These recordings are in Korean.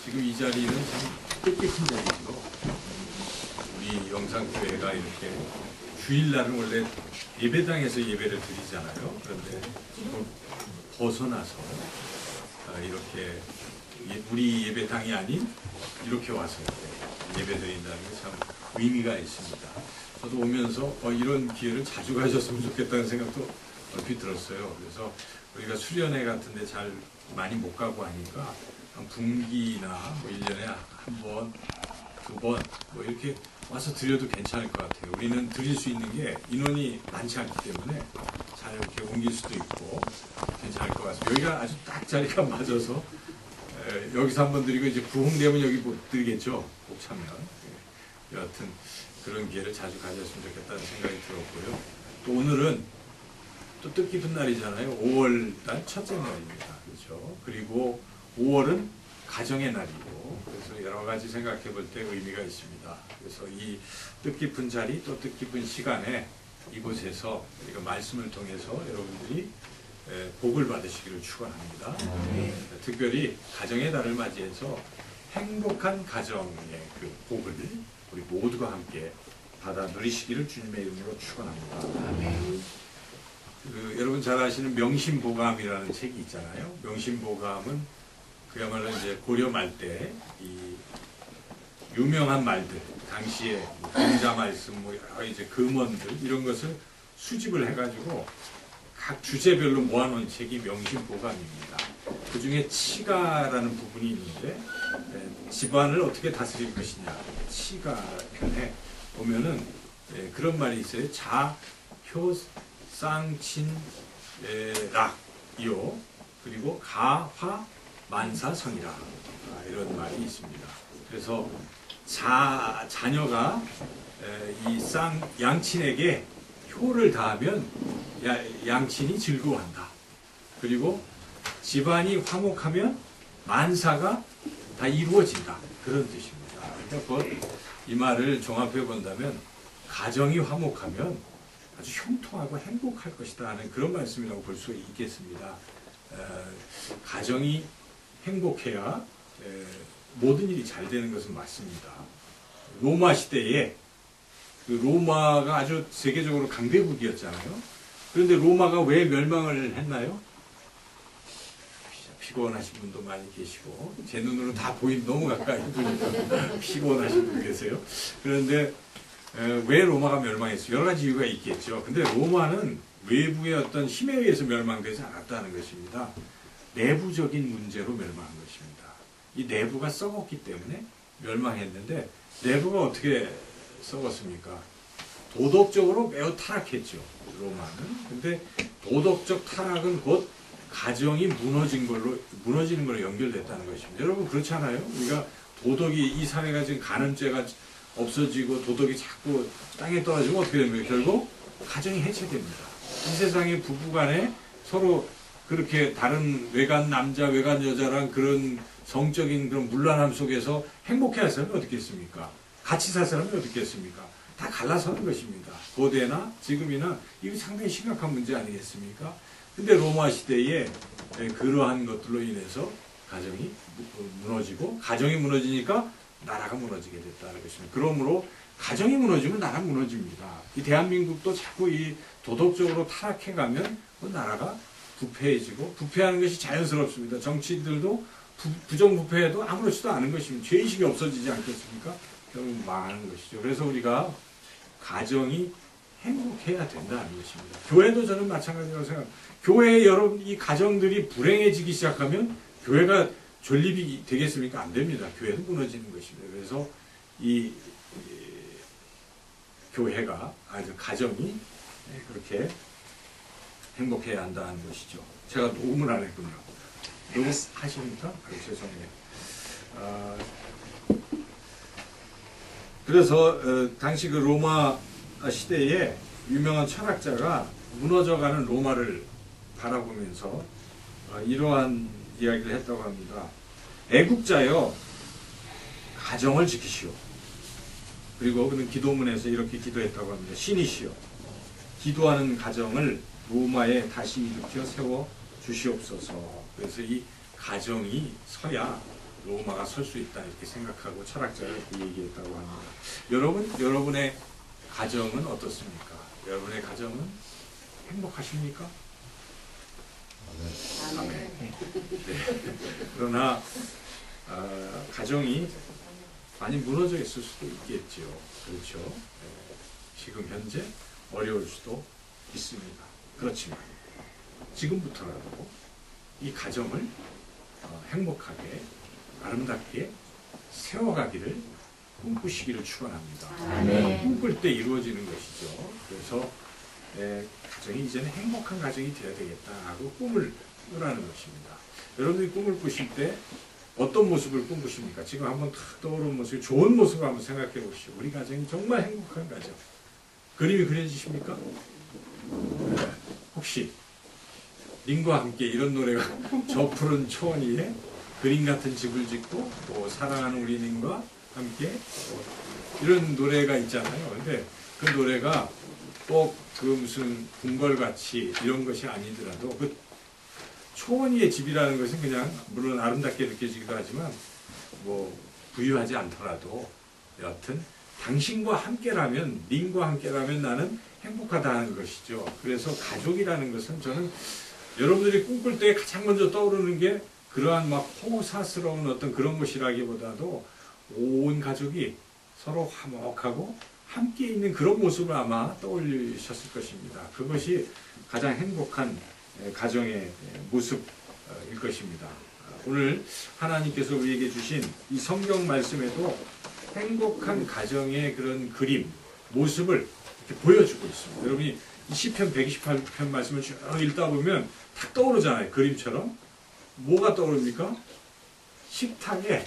지금 이 자리는 참 뜻깊은 자리죠. 우리 영상교회가 이렇게 주일날은 원래 예배당에서 예배를 드리잖아요. 그런데 벗어나서 이렇게 우리 예배당이 아닌 이렇게 와서 예배 드린다는 게 참 의미가 있습니다. 저도 오면서 이런 기회를 자주 가졌으면 좋겠다는 생각도 얼핏 들었어요. 그래서 우리가 수련회 같은 데 잘 많이 못 가고 하니까 한 분기나 뭐 1년에 한 번, 두 번 뭐 이렇게 와서 드려도 괜찮을 것 같아요. 우리는 드릴 수 있는 게 인원이 많지 않기 때문에 잘 이렇게 옮길 수도 있고 괜찮을 것 같습니다. 여기가 아주 딱 자리가 맞아서 여기서 한번 드리고 이제 부흥되면 여기 못 드리겠죠. 꼭 차면. 여하튼 그런 기회를 자주 가졌으면 좋겠다는 생각이 들었고요. 또 오늘은 또 뜻깊은 날이잖아요. 5월달 첫째 날입니다. 그렇죠. 그리고 5월은 가정의 날이고, 그래서 여러 가지 생각해 볼 때 의미가 있습니다. 그래서 이 뜻깊은 자리 또 뜻깊은 시간에 이곳에서 우리가 말씀을 통해서 여러분들이 복을 받으시기를 축원합니다. 특별히 가정의 달을 맞이해서 행복한 가정의 그 복을 우리 모두가 함께 받아 누리시기를 주님의 이름으로 축원합니다. 여러분 잘 아시는 명심보감이라는 책이 있잖아요. 명심보감은 그야말로 이제 고려 말때 이 유명한 말들, 당시에 공자 말씀, 뭐 여러 이제 금언들 이런 것을 수집을 해가지고 각 주제별로 모아놓은 책이 명심보감입니다. 그 중에 치가라는 부분이 있는데 집안을 어떻게 다스릴 것이냐, 치가 편에 보면은 그런 말이 있어요. 자, 효, 쌍, 친, 락, 이요, 그리고 가, 화, 만사, 성이라 이런 말이 있습니다. 그래서 자녀가 이 양친에게 효를 다하면 양친이 즐거워한다. 그리고 집안이 화목하면 만사가 다 이루어진다. 그런 뜻입니다. 그러니까 이 말을 종합해 본다면 가정이 화목하면 아주 형통하고 행복할 것이다 하는 그런 말씀이라고 볼 수 있겠습니다. 가정이 행복해야 모든 일이 잘 되는 것은 맞습니다. 로마 시대에 그 로마가 아주 세계적으로 강대국이었잖아요. 그런데 로마가 왜 멸망을 했나요? 피곤하신 분도 많이 계시고 제 눈으로 다 보인 너무 가까이 보니까 피곤하신 분 계세요. 그런데 왜 로마가 멸망했어요? 여러 가지 이유가 있겠죠. 근데 로마는 외부의 어떤 힘에 의해서 멸망되지 않았다는 것입니다. 내부적인 문제로 멸망한 것입니다. 이 내부가 썩었기 때문에 멸망했는데 내부가 어떻게 썩었습니까? 도덕적으로 매우 타락했죠. 로마는. 근데 도덕적 타락은 곧 가정이 무너지는 걸로 연결됐다는 것입니다. 여러분 그렇지 않아요? 우리가 도덕이 이 사회가 지금 간음죄가 없어지고 도덕이 자꾸 땅에 떨어지면 어떻게 됩니까? 결국 가정이 해체됩니다. 이 세상의 부부간에 서로 그렇게 다른 외간 남자, 외간 여자랑 그런 성적인 그런 문란함 속에서 행복해 할 사람이 어떻겠습니까? 같이 살 사람이 어떻겠습니까? 다 갈라서는 것입니다. 고대나 지금이나 이거 상당히 심각한 문제 아니겠습니까? 근데 로마 시대에 그러한 것들로 인해서 가정이 무너지고 가정이 무너지니까 나라가 무너지게 됐다는 것입니다. 그러므로 가정이 무너지면 나라가 무너집니다. 이 대한민국도 자꾸 이 도덕적으로 타락해가면 그 나라가 부패해지고 부패하는 것이 자연스럽습니다. 정치인들도 부정부패해도 아무렇지도 않은 것입니다. 죄의식이 없어지지 않겠습니까? 결국 망하는 것이죠. 그래서 우리가 가정이 행복해야 된다는 것입니다. 교회도 저는 마찬가지라고 생각합니다. 교회에 여러분 이 가정들이 불행해지기 시작하면 교회가 존립이 되겠습니까? 안 됩니다. 교회도 무너지는 것입니다. 그래서 이 교회가 아주 가정이 그렇게 행복해야 한다는 것이죠. 제가 녹음을 안 했군요. 녹음 하십니까? 죄송해요. 그래서 당시 그 로마 시대에 유명한 철학자가 무너져가는 로마를 바라보면서 이러한 이야기를 했다고 합니다. 애국자여 가정을 지키시오. 그리고 그는 기도문에서 이렇게 기도했다고 합니다. 신이시여 기도하는 가정을 로마에 다시 일으켜 세워 주시옵소서. 그래서 이 가정이 서야 로마가 설 수 있다 이렇게 생각하고 철학자가 그 얘기했다고 합니다. 여러분의 가정은 어떻습니까? 여러분의 가정은 행복하십니까? 아멘. 네. 그러나 가정이 많이 무너져 있을 수도 있겠죠. 그렇죠. 네. 지금 현재 어려울 수도 있습니다. 그렇지만 지금부터라도 이 가정을 행복하게 아름답게 세워가기를 꿈꾸시기를 축원합니다. 네. 꿈꿀 때 이루어지는 것이죠. 그래서 가정이 이제는 행복한 가정이 되어야 되겠다 하고 꿈을 꾸라는 것입니다. 여러분들이 꿈을 꾸실 때 어떤 모습을 꿈꾸십니까? 지금 한번 탁 떠오르는 모습이 좋은 모습을 한번 생각해 보시죠. 우리 가정이 정말 행복한 가정. 그림이 그려지십니까? 네. 혹시 님과 함께 이런 노래가 저 푸른 초원 위에 그림 같은 집을 짓고 또 사랑하는 우리 님과 함께 이런 노래가 있잖아요. 근데 그 노래가 꼭 그 무슨 궁궐같이 이런 것이 아니더라도 그 초원 위의 집이라는 것은 그냥 물론 아름답게 느껴지기도 하지만 뭐 부유하지 않더라도 여하튼 당신과 함께라면 님과 함께라면 나는 행복하다 하는 것이죠. 그래서 가족이라는 것은 저는 여러분들이 꿈꿀 때 가장 먼저 떠오르는 게 그러한 막 호사스러운 어떤 그런 것이라기보다도 온 가족이 서로 화목하고 함께 있는 그런 모습을 아마 떠올리셨을 것입니다. 그것이 가장 행복한 가정의 모습일 것입니다. 오늘 하나님께서 우리에게 주신 이 성경 말씀에도 행복한 가정의 그런 그림, 모습을 이렇게 보여주고 있습니다. 여러분이 이 시편 128편 말씀을 쭉 읽다 보면 탁 떠오르잖아요. 그림처럼. 뭐가 떠오릅니까? 식탁에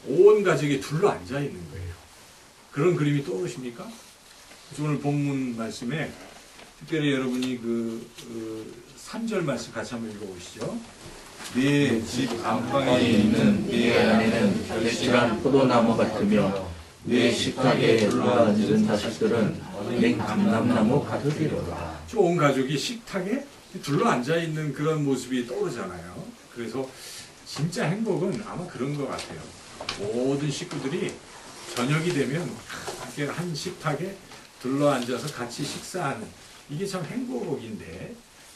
온 가족이 둘러앉아 있는 거예요. 그런 그림이 떠오르십니까? 오늘 본문 말씀에 특별히 여러분이 그 3절 말씀 같이 한번 읽어보시죠. 네 집 안방에 있는 네 아내는 결실한 포도나무 같으며 네 식탁에 둘러앉은 자식들은 냉감람나무 같으리로다. 온 가족이 식탁에 둘러앉아 있는 그런 모습이 떠오르잖아요. 그래서 진짜 행복은 아마 그런 것 같아요. 모든 식구들이 저녁이 되면 이렇게 한 식탁에 둘러앉아서 같이 식사하는 이게 참 행복인데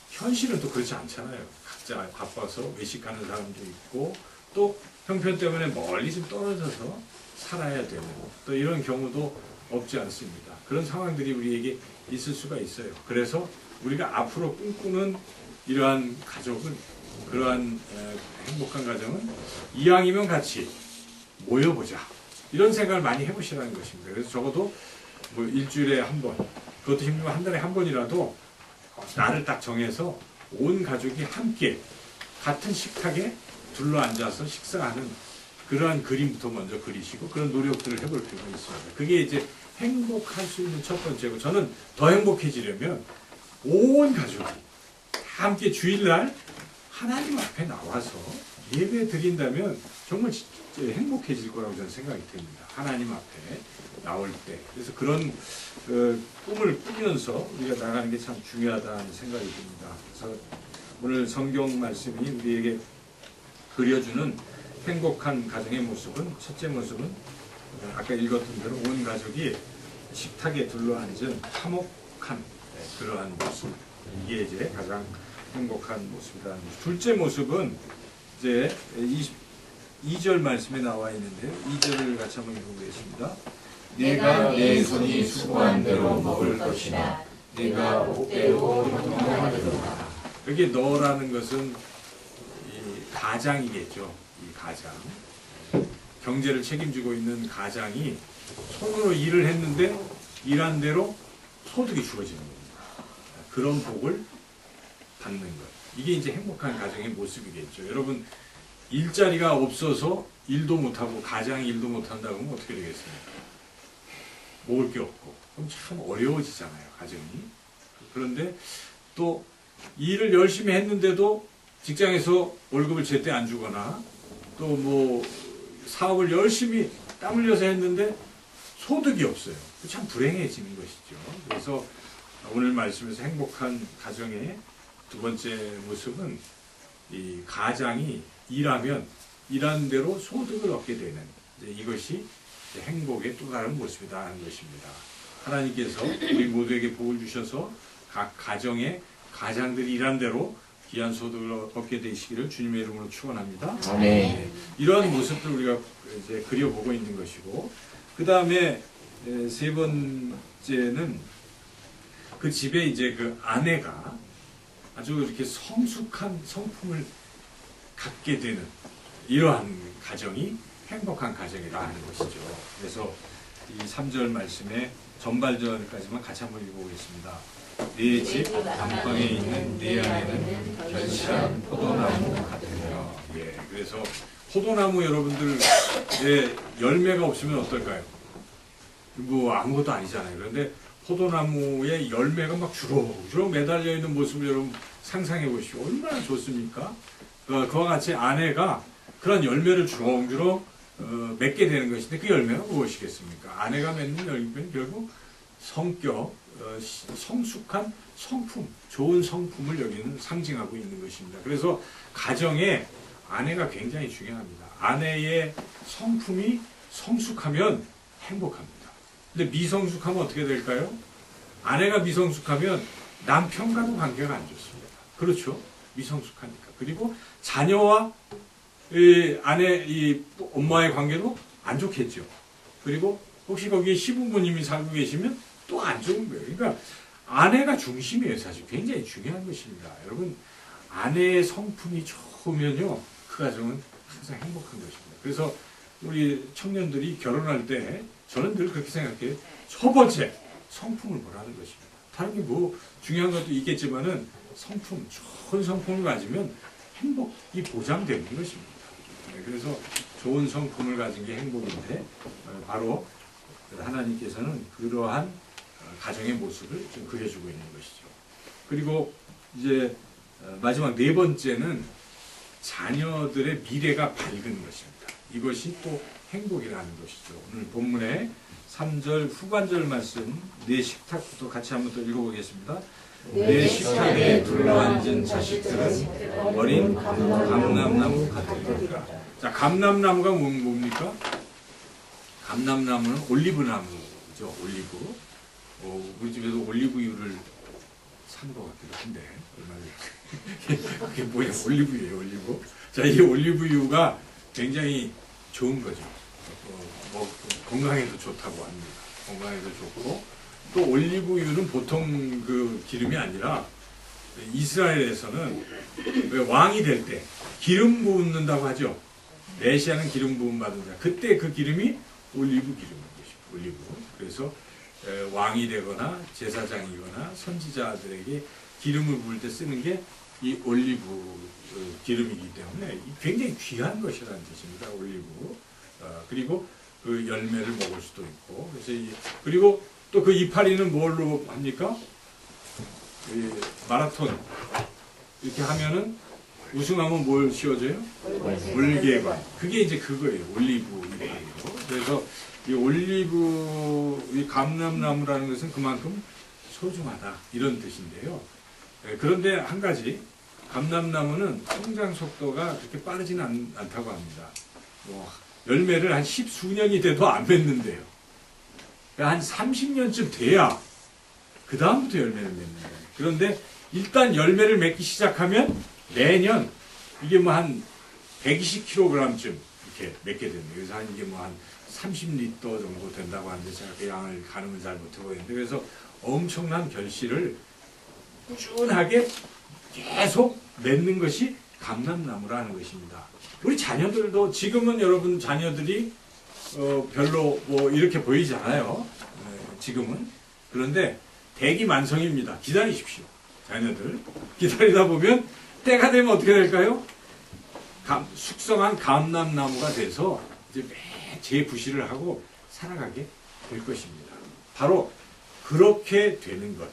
현실은 또 그렇지 않잖아요. 각자 바빠서 외식하는 사람도 있고 또 형편 때문에 멀리 좀 떨어져서 살아야 되고 또 이런 경우도 없지 않습니다. 그런 상황들이 우리에게 있을 수가 있어요. 그래서 우리가 앞으로 꿈꾸는 이러한 가족은 그러한 행복한 가정은 이왕이면 같이 모여보자 이런 생각을 많이 해보시라는 것입니다. 그래서 적어도 뭐 일주일에 한 번, 그것도 힘들면 한 달에 한 번이라도 날을 딱 정해서 온 가족이 함께 같은 식탁에 둘러앉아서 식사하는 그러한 그림부터 먼저 그리시고 그런 노력들을 해볼 필요가 있습니다. 그게 이제 행복할 수 있는 첫 번째고, 저는 더 행복해지려면 온 가족이 함께 주일날 하나님 앞에 나와서 예배 드린다면 정말 행복해질 거라고 저는 생각이 됩니다. 하나님 앞에 나올 때. 그래서 그런 꿈을 꾸면서 우리가 나가는 게 참 중요하다는 생각이 듭니다. 그래서 오늘 성경 말씀이 우리에게 그려주는 행복한 가정의 모습은, 첫째 모습은 아까 읽었던 대로 온 가족이 식탁에 둘러앉은 화목한 그러한 모습, 이게 이제 가장 행복한 모습이라는 거죠. 둘째 모습은 이제 2절 말씀에 나와 있는데요. 2절을 같이 한번 읽어보겠습니다. 네가 내 손이 수고한 대로 먹을 것이나 네가 복대로 형통하리로다. 여기 너라는 것은 이 가장이겠죠. 이 가장. 경제를 책임지고 있는 가장이 손으로 일을 했는데 일한 대로 소득이 주어지는 겁니다. 그런 복을 받는 것. 이게 이제 행복한 가정의 모습이겠죠. 여러분, 일자리가 없어서 일도 못하고 가장이 일도 못한다고 하면 어떻게 되겠습니까? 먹을 게 없고. 그럼 참 어려워지잖아요, 가정이. 그런데 또 일을 열심히 했는데도 직장에서 월급을 제때 안 주거나 또 뭐 사업을 열심히 땀 흘려서 했는데 소득이 없어요. 참 불행해지는 것이죠. 그래서 오늘 말씀에서 행복한 가정의 두 번째 모습은 이 가장이 일하면 일한 대로 소득을 얻게 되는 이것이 행복의 또 다른 모습이다 하는 것입니다. 하나님께서 우리 모두에게 복을 주셔서 각 가정의 가장들이 일한 대로 귀한 소득을 얻게 되시기를 주님의 이름으로 축원합니다. 네. 이러한 모습들 우리가 이제 그려보고 있는 것이고, 그 다음에 세 번째는 그 집에 이제 그 아내가 아주 이렇게 성숙한 성품을 갖게 되는 이러한 가정이 행복한 가정이라 하는 것이죠. 그래서 이 3절 말씀에 전발절까지만 같이 한번 읽어보겠습니다. 네 집 안방에 있는 네 아내는 결실한 포도나무 같으며. 예, 그래서 포도나무 여러분들의 열매가 없으면 어떨까요? 뭐 아무것도 아니잖아요. 그런데 포도나무에 열매가 막 주렁주렁 매달려 있는 모습을 여러분 상상해 보시오. 얼마나 좋습니까? 그와 같이 아내가 그런 열매를 주렁주렁 맺게 되는 것인데 그 열매가 무엇이겠습니까? 아내가 맺는 열매는 결국 성격, 성숙한 성품, 좋은 성품을 여기는 상징하고 있는 것입니다. 그래서 가정에 아내가 굉장히 중요합니다. 아내의 성품이 성숙하면 행복합니다. 근데 미성숙하면 어떻게 될까요? 아내가 미성숙하면 남편과도 관계가 안 좋습니다. 그렇죠? 미성숙하니까. 그리고 자녀와 이 엄마의 관계도 안 좋겠죠. 그리고 혹시 거기에 시부모님이 살고 계시면 또 안 좋은 거예요. 그러니까 아내가 중심이에요. 사실 굉장히 중요한 것입니다. 여러분, 아내의 성품이 좋으면요, 그 가정은 항상 행복한 것입니다. 그래서 우리 청년들이 결혼할 때 저는 늘 그렇게 생각해요. 첫 번째, 성품을 보라는 것입니다. 다른 게 뭐 중요한 것도 있겠지만은 성품, 좋은 성품을 가지면 행복이 보장되는 것입니다. 그래서 좋은 성품을 가진 게 행복인데 바로 하나님께서는 그러한 가정의 모습을 좀 그려주고 있는 것이죠. 그리고 이제 마지막 네 번째는 자녀들의 미래가 밝은 것입니다. 이것이 또 행복이라는 것이죠. 오늘 본문의 3절 후반절 말씀 내 식탁부터 같이 한번 더 읽어보겠습니다. 내 식탁에 둘러앉은 자식들은 어린 감람나무 같으리라. 자, 감람나무가 뭡니까? 감람나무는 올리브나무죠. 올리브. 우리 집에도 올리브유를 산 것 같기도 한데 얼마 그게 뭐야? 올리브유예요, 올리브. 자, 이 올리브유가 굉장히 좋은 거죠. 건강에도 좋다고 합니다. 건강에도 좋고, 또 올리브유는 보통 그 기름이 아니라 이스라엘에서는 왕이 될 때 기름 붓는다고 하죠. 메시아는 기름 부음 받은 자. 그때 그 기름이 올리브 기름인 것입니다. 올리브. 그래서 왕이 되거나 제사장이거나 선지자들에게 기름을 부을 때 쓰는 게 이 올리브 기름이기 때문에 굉장히 귀한 것이라는 뜻입니다. 올리브. 그리고 그 열매를 먹을 수도 있고. 그래서 그리고 또 그 이파리는 뭘로 합니까? 마라톤 이렇게 하면은 우승하면 뭘 씌워줘요? 올개관. 그게 이제 그거예요. 올리브 이파리로. 그래서 이 올리브, 이 감람나무라는 것은 그만큼 소중하다 이런 뜻인데요. 그런데 한 가지, 감람나무는 성장 속도가 그렇게 빠르지는 않다고 합니다. 열매를 한 10수년이 돼도 안 맺는데요. 그러니까 한 30년쯤 돼야 그 다음부터 열매를 맺는 거예요. 그런데 일단 열매를 맺기 시작하면 매년 이게 뭐 한 120kg쯤 이렇게 맺게 됩니다. 그래서 한 이게 뭐 한 30리터 정도 된다고 하는데 제가 그 양을 가늠을 잘 못해보겠는데, 그래서 엄청난 결실을 꾸준하게 계속 맺는 것이 감람나무라는 것입니다. 우리 자녀들도 지금은 여러분 자녀들이 별로 뭐 이렇게 보이지 않아요. 지금은. 그런데 대기만성입니다. 기다리십시오. 자녀들. 기다리다 보면 때가 되면 어떻게 될까요? 숙성한 감람나무가 돼서 이제 재부시를 하고 살아가게 될 것입니다. 바로 그렇게 되는 것.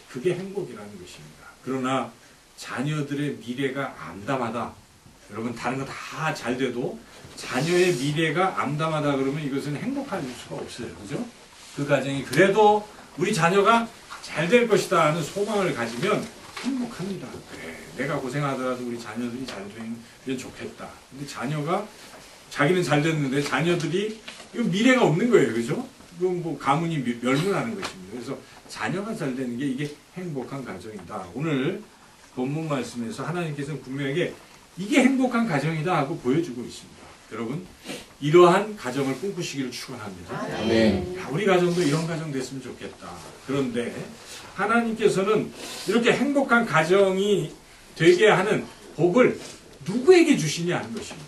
그게 행복이라는 것입니다. 그러나 자녀들의 미래가 암담하다. 여러분 다른 거 다 잘 돼도 자녀의 미래가 암담하다 그러면 이것은 행복할 수가 없어요. 그죠? 그 가정이 그래도 우리 자녀가 잘 될 것이다 하는 소망을 가지면 행복합니다. 그래, 내가 고생하더라도 우리 자녀들이 잘 되면 좋겠다. 근데 자녀가 자기는 잘 됐는데 자녀들이 이거 미래가 없는 거예요, 그죠? 그건 뭐 가문이 멸문하는 것입니다. 그래서 자녀가 잘 되는 게 이게 행복한 가정이다. 오늘 본문 말씀에서 하나님께서는 분명하게 이게 행복한 가정이다 하고 보여주고 있습니다. 여러분, 이러한 가정을 꿈꾸시기를 축원합니다. 네. 야, 우리 가정도 이런 가정 됐으면 좋겠다. 그런데 하나님께서는 이렇게 행복한 가정이 되게 하는 복을 누구에게 주시냐 하는 것입니다.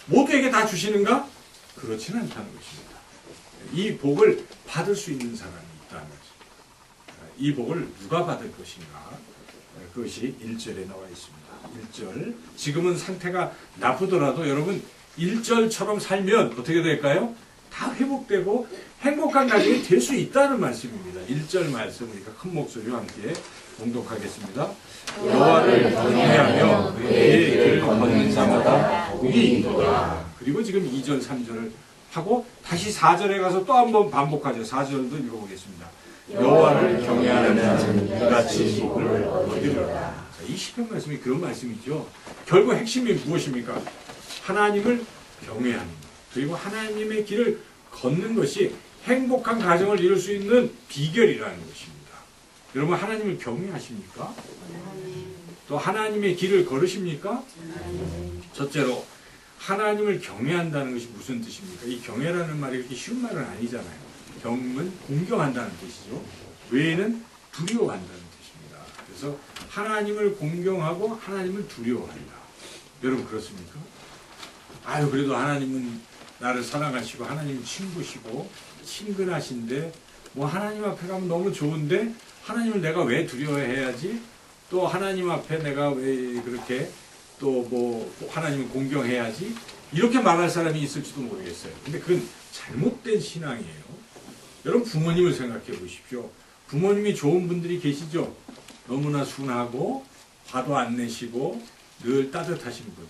모두에게 다 주시는가? 그렇지는 않다는 것입니다. 이 복을 받을 수 있는 사람이 있다는 거죠. 이 복을 누가 받을 것인가? 그것이 1절에 나와 있습니다. 1절. 지금은 상태가 나쁘더라도 여러분 1절처럼 살면 어떻게 될까요? 다 회복되고 행복한 가정이 될 수 있다는 말씀입니다. 1절 말씀 우리가 큰 목소리와 함께 봉독하겠습니다. 여호와를 경외하며 그의 길을 걷는 자마다 복이 있도다. 그리고 지금 2절, 3절을 하고 다시 4절에 가서 또 한번 반복하죠. 4절도 읽어보겠습니다. 여호와를 경외하는 자는 이같이 복을 얻으리로다. 이 시편 말씀이 그런 말씀이죠. 결국 핵심이 무엇입니까? 하나님을 경외하는 것. 그리고 하나님의 길을 걷는 것이 행복한 가정을 이룰 수 있는 비결이라는 것입니다. 여러분 하나님을 경외하십니까? 또 하나님의 길을 걸으십니까? 첫째로 하나님을 경외한다는 것이 무슨 뜻입니까? 이 경외라는 말이 그렇게 쉬운 말은 아니잖아요. 경은 공경한다는 뜻이죠. 외에는 두려워한다는 뜻입니다. 그래서 하나님을 공경하고 하나님을 두려워한다. 여러분 그렇습니까? 아유 그래도 하나님은 나를 사랑하시고 하나님은 친구시고 친근하신데 뭐 하나님 앞에 가면 너무 좋은데 하나님을 내가 왜 두려워해야지? 또 하나님 앞에 내가 왜 그렇게 또 뭐 하나님을 공경해야지? 이렇게 말할 사람이 있을지도 모르겠어요. 근데 그건 잘못된 신앙이에요. 여러분 부모님을 생각해 보십시오. 부모님이 좋은 분들이 계시죠? 너무나 순하고 화도 안 내시고 늘 따뜻하신 분.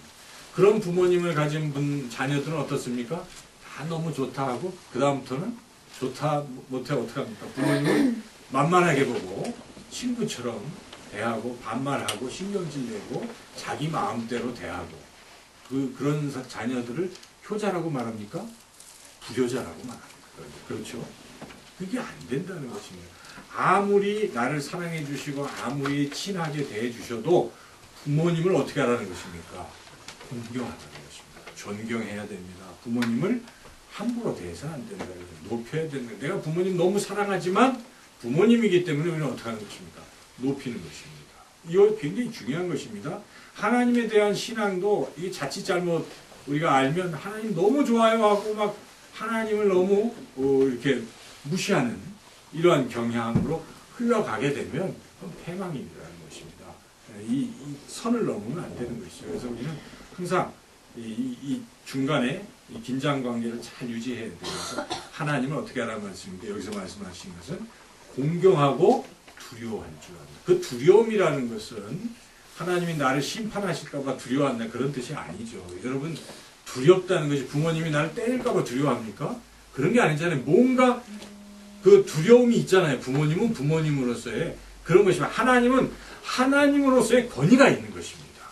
그런 부모님을 가진 분 자녀들은 어떻습니까? 다 너무 좋다 하고 그 다음부터는 좋다 못해 어떡합니까? 부모님을 만만하게 보고 친구처럼 대하고 반말하고 신경질 내고 자기 마음대로 대하고 그런 자녀들을 효자라고 말합니까? 불효자라고 말합니다. 그렇죠? 그게 안 된다는 것입니다. 아무리 나를 사랑해 주시고 아무리 친하게 대해 주셔도 부모님을 어떻게 하라는 것입니까? 공경하라는 것입니다. 존경해야 됩니다. 부모님을 함부로 대해서는 안 된다. 높여야 된다. 내가 부모님 너무 사랑하지만 부모님이기 때문에 우리는 어떻게 하는 것입니까? 높이는 것입니다. 이거 굉장히 중요한 것입니다. 하나님에 대한 신앙도 이게 자칫 잘못 우리가 알면 하나님 너무 좋아요 하고 막 하나님을 너무 이렇게 무시하는 이러한 경향으로 흘러가게 되면 그건 패망이라는 것입니다. 이 선을 넘으면 안 되는 것이죠. 그래서 우리는 항상 이 중간에 이 긴장 관계를 잘 유지해야 돼요. 그래서 하나님을 어떻게 하라는 말씀인데 여기서 말씀하신 것은 공경하고 두려워할 줄 알아요. 그 두려움이라는 것은 하나님이 나를 심판하실까봐 두려워한다 그런 뜻이 아니죠. 여러분 두렵다는 것이 부모님이 나를 때릴까봐 두려워합니까? 그런 게 아니잖아요. 뭔가 그 두려움이 있잖아요. 부모님은 부모님으로서의 그런 것이지만 하나님은 하나님으로서의 권위가 있는 것입니다.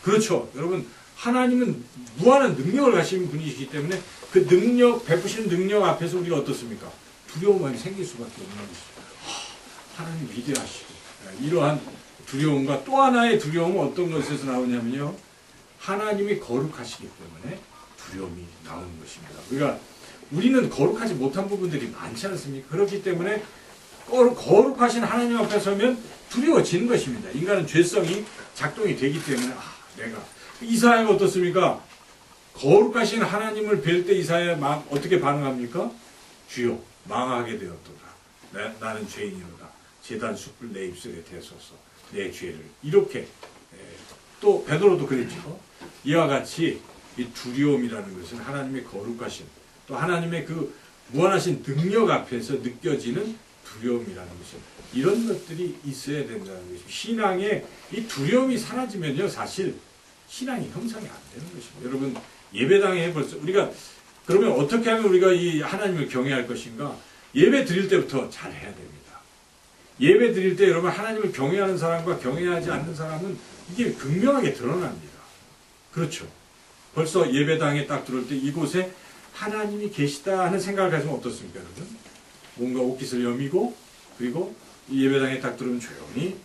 그렇죠. 여러분 하나님은 무한한 능력을 가신 분이시기 때문에 그 능력, 베푸시는 능력 앞에서 우리가 어떻습니까? 두려움이 생길 수밖에 없는 것입니다. 하나님 위대하시고 이러한 두려움과 또 하나의 두려움은 어떤 것에서 나오냐면요. 하나님이 거룩하시기 때문에 두려움이 나오는 것입니다. 우리는 거룩하지 못한 부분들이 많지 않습니까? 그렇기 때문에 거룩하신 하나님 앞에 서면 두려워지는 것입니다. 인간은 죄성이 작동이 되기 때문에 내가 이사야가 어떻습니까? 거룩하신 하나님을 뵐 때 이사야 어떻게 반응합니까? 주여 망하게 되었도다. 나는 죄인이로다. 제단 숯불 내 입술에 대소서 내 죄를 이렇게 또 베드로도 그랬죠. 이와 같이 이 두려움이라는 것은 하나님의 거룩하신 또 하나님의 그 무한하신 능력 앞에서 느껴지는 두려움이라는 것은 이런 것들이 있어야 된다는 것입니다. 신앙에 이 두려움이 사라지면요 사실 신앙이 형성이 안 되는 것입니다. 여러분 예배당에 벌써 우리가 그러면 어떻게 하면 우리가 이 하나님을 경외할 것인가? 예배 드릴 때부터 잘 해야 됩니다. 예배 드릴 때 여러분 하나님을 경외하는 사람과 경외하지 않는 사람은 이게 극명하게 드러납니다. 그렇죠. 벌써 예배당에 딱 들어올 때 이곳에 하나님이 계시다 하는 생각을 가지면 어떻습니까, 여러분? 뭔가 옷깃을 여미고 그리고 이 예배당에 딱 들어오면 조용히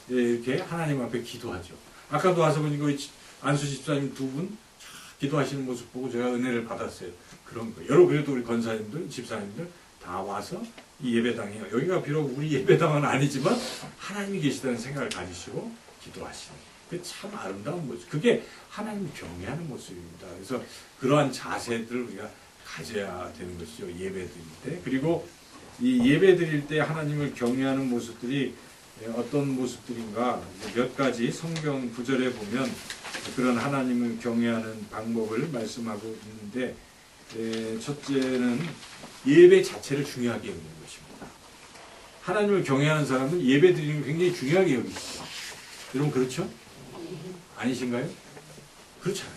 이렇게 하나님 앞에 기도하죠. 아까도 와서 보니까 안수 집사님 두 분 기도하시는 모습 보고 제가 은혜를 받았어요. 그런 거. 여러 그래도 우리 권사님들, 집사님들 다 와서 이 예배당에 여기가 비록 우리 예배당은 아니지만 하나님이 계시다는 생각을 가지시고 기도하시는. 그게 참 아름다운 모습. 그게 하나님을 경외하는 모습입니다. 그래서 그러한 자세들을 우리가 가져야 되는 것이죠. 예배 드릴 때. 그리고 이 예배 드릴 때 하나님을 경외하는 모습들이 어떤 모습들인가 몇 가지 성경 구절에 보면 그런 하나님을 경외하는 방법을 말씀하고 있는데 첫째는 예배 자체를 중요하게 여기는 것입니다. 하나님을 경외하는 사람은 예배 드리는 걸 굉장히 중요하게 여기죠. 여러분 그렇죠? 아니신가요? 그렇잖아요.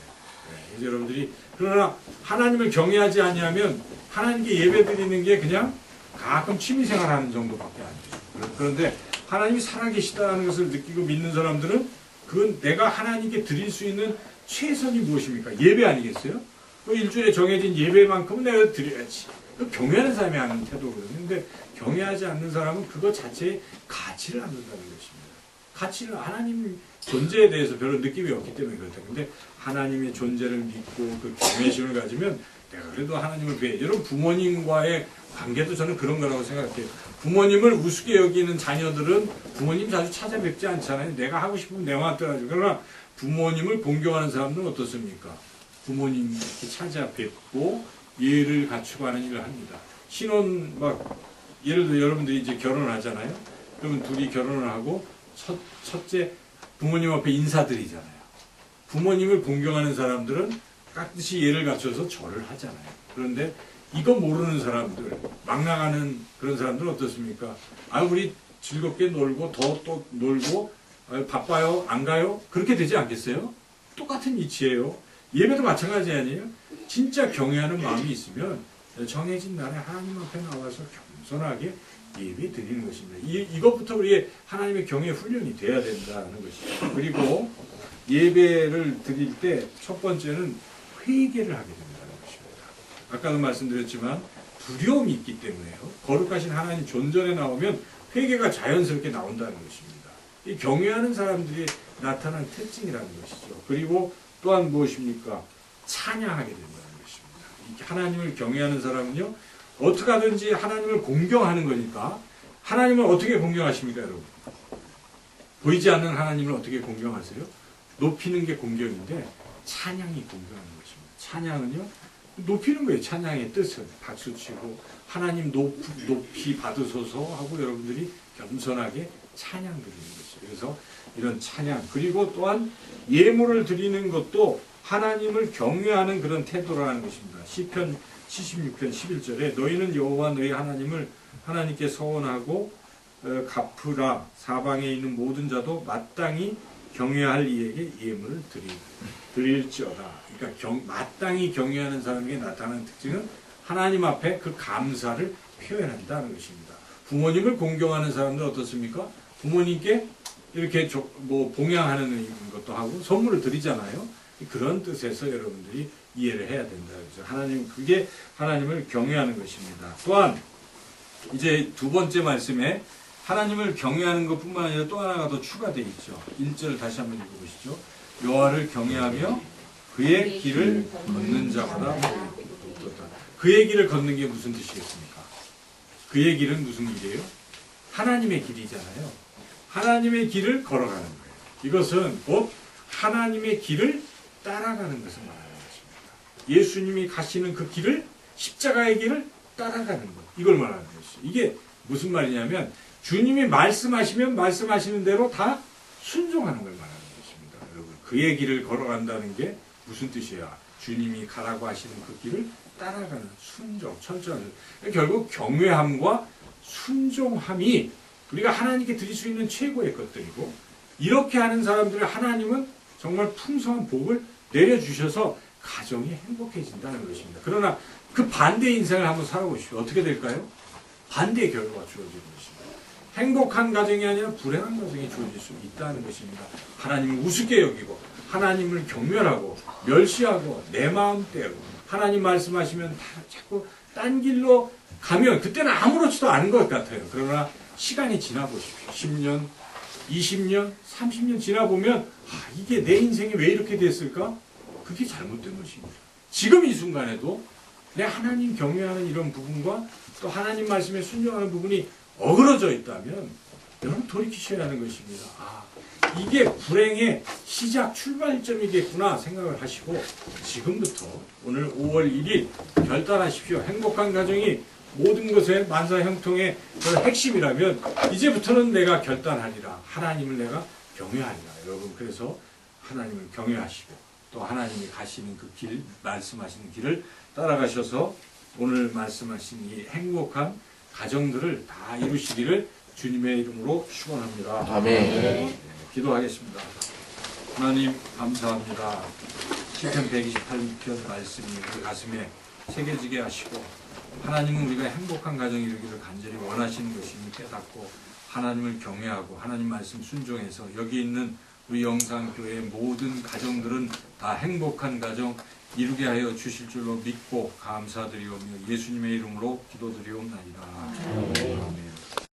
그래서 여러분들이 그러나 하나님을 경외하지 아니하면 하나님께 예배 드리는 게 그냥 가끔 취미생활하는 정도밖에 안 돼요. 그런데 하나님이 살아계시다는 것을 느끼고 믿는 사람들은 그건 내가 하나님께 드릴 수 있는 최선이 무엇입니까? 예배 아니겠어요? 그 일주일에 정해진 예배만큼은 내가 드려야지. 그 경외하는 사람이 하는 태도거든요. 근데 경외하지 않는 사람은 그것 자체의 가치를 안 둔다는 것입니다. 가치를 하나님 존재에 대해서 별로 느낌이 없기 때문에 그렇다. 근데 하나님의 존재를 믿고 그 경외심을 가지면 내가 그래도 하나님을 뵈. 여러분 부모님과의 관계도 저는 그런 거라고 생각해요. 부모님을 우습게 여기는 자녀들은 부모님 자주 찾아뵙지 않잖아요. 내가 하고 싶으면 내 마음대로 하죠. 그러나 부모님을 공경하는 사람들은 어떻습니까? 부모님 이렇게 찾아뵙고 예를 갖추고 하는 일을 합니다. 신혼 예를 들어 여러분들이 이제 결혼을 하잖아요. 그러면 둘이 결혼을 하고 첫째 부모님 앞에 인사드리잖아요. 부모님을 공경하는 사람들은 깍듯이 예를 갖춰서 절을 하잖아요. 그런데 이거 모르는 사람들, 막 나가는 그런 사람들은 어떻습니까? 우리 즐겁게 놀고 또 놀고 바빠요? 안 가요? 그렇게 되지 않겠어요? 똑같은 이치예요. 예배도 마찬가지 아니에요? 진짜 경외하는 마음이 있으면 정해진 날에 하나님 앞에 나와서 겸손하게 예배 드리는 것입니다. 이것부터 우리의 하나님의 경외 훈련이 돼야 된다는 것이죠. 그리고 예배를 드릴 때 첫 번째는 회개를 하게 된다는 것입니다. 아까도 말씀드렸지만 두려움이 있기 때문에요. 거룩하신 하나님 존전에 나오면 회개가 자연스럽게 나온다는 것입니다. 이 경외하는 사람들이 나타난 특징이라는 것이죠. 그리고 또한 무엇입니까? 찬양하게 된다는 것입니다. 하나님을 경외하는 사람은요, 어떻게 하든지 하나님을 공경하는 거니까. 하나님을 어떻게 공경하십니까, 여러분? 보이지 않는 하나님을 어떻게 공경하세요? 높이는 게 공경인데 찬양이 공경하는 것입니다. 찬양은요, 높이는 거예요. 찬양의 뜻은 박수치고 하나님 높이 받으소서 하고 여러분들이 겸손하게 찬양 드리는 것이죠. 그래서 이런 찬양, 그리고 또한 예물을 드리는 것도 하나님을 경외하는 그런 태도라는 것입니다. 시편 76편 11절에 너희는 여호와 너희 하나님을 하나님께 서원하고 갚으라. 사방에 있는 모든 자도 마땅히 경외할 이에게 예물을 드릴지어다. 그러니까 마땅히 경외하는 사람에게 나타나는 특징은 하나님 앞에 그 감사를 표현한다는 것입니다. 부모님을 공경하는 사람들은 어떻습니까? 부모님께 이렇게 봉양하는 것도 하고 선물을 드리잖아요. 그런 뜻에서 여러분들이 이해를 해야 된다. 그래서 그게 하나님을 경외하는 것입니다. 또한 이제 두 번째 말씀에 하나님을 경외하는 것뿐만 아니라 또 하나가 더 추가되어 있죠. 1절 다시 한번 읽어보시죠. 여호와를 경외하며 그의 길을 걷는 자마다 복되다. 그의 길을 걷는 게 무슨 뜻이겠습니까? 그의 길은 무슨 길이에요? 하나님의 길이잖아요. 하나님의 길을 걸어가는 거예요. 이것은 곧 하나님의 길을 따라가는 것을 말하는 것입니다. 예수님이 가시는 그 길을, 십자가의 길을 따라가는 것. 이걸 말하는 것이죠. 이게 무슨 말이냐면 주님이 말씀하시면 말씀하시는 대로 다 순종하는 걸 말하는 것입니다. 여러분, 그의 길을 걸어간다는 게 무슨 뜻이야? 주님이 가라고 하시는 그 길을 따라가는 순종, 철저한. 결국 경외함과 순종함이 우리가 하나님께 드릴 수 있는 최고의 것들이고, 이렇게 하는 사람들을 하나님은 정말 풍성한 복을 내려주셔서 가정이 행복해진다는 것입니다. 그러나 그 반대의 인생을 한번 살아보십시오. 어떻게 될까요? 반대의 결과가 주어지는 것입니다. 행복한 가정이 아니라 불행한 가정이 주어질 수 있다는 것입니다. 하나님을 우습게 여기고 하나님을 경멸하고 멸시하고 내 마음 떼고 하나님 말씀하시면 다 자꾸 딴 길로 가면 그때는 아무렇지도 않은 것 같아요. 그러나 시간이 지나보십시오. 10년, 20년, 30년 지나보면 이게 내 인생이 왜 이렇게 됐을까? 그게 잘못된 것입니다. 지금 이 순간에도 내 하나님 경외하는 이런 부분과 또 하나님 말씀에 순종하는 부분이 어그러져 있다면 여러분 돌이키셔야 하는 것입니다. 이게 불행의 시작 출발점이겠구나 생각을 하시고 지금부터 오늘 5월 1일 결단하십시오. 행복한 가정이 모든 것의 만사 형통의 그런 핵심이라면 이제부터는 내가 결단하리라. 하나님을 내가 경외하리라. 여러분 그래서 하나님을 경외하시고 또 하나님이 가시는 그 길, 말씀하시는 길을 따라가셔서 오늘 말씀하신 이 행복한 가정들을 다 이루시기를 주님의 이름으로 축원합니다. 아멘. 기도하겠습니다. 하나님 감사합니다. 시편 128편 말씀이 우리 가슴에 새겨지게 하시고 하나님은 우리가 행복한 가정 이루기를 간절히 원하시는 것임을 깨닫고 하나님을 경외하고 하나님 말씀 순종해서 여기 있는 우리 영상교회의 모든 가정들은 다 행복한 가정 이루게 하여 주실 줄로 믿고 감사드리오며 예수님의 이름으로 기도드리옵나이다. 아멘.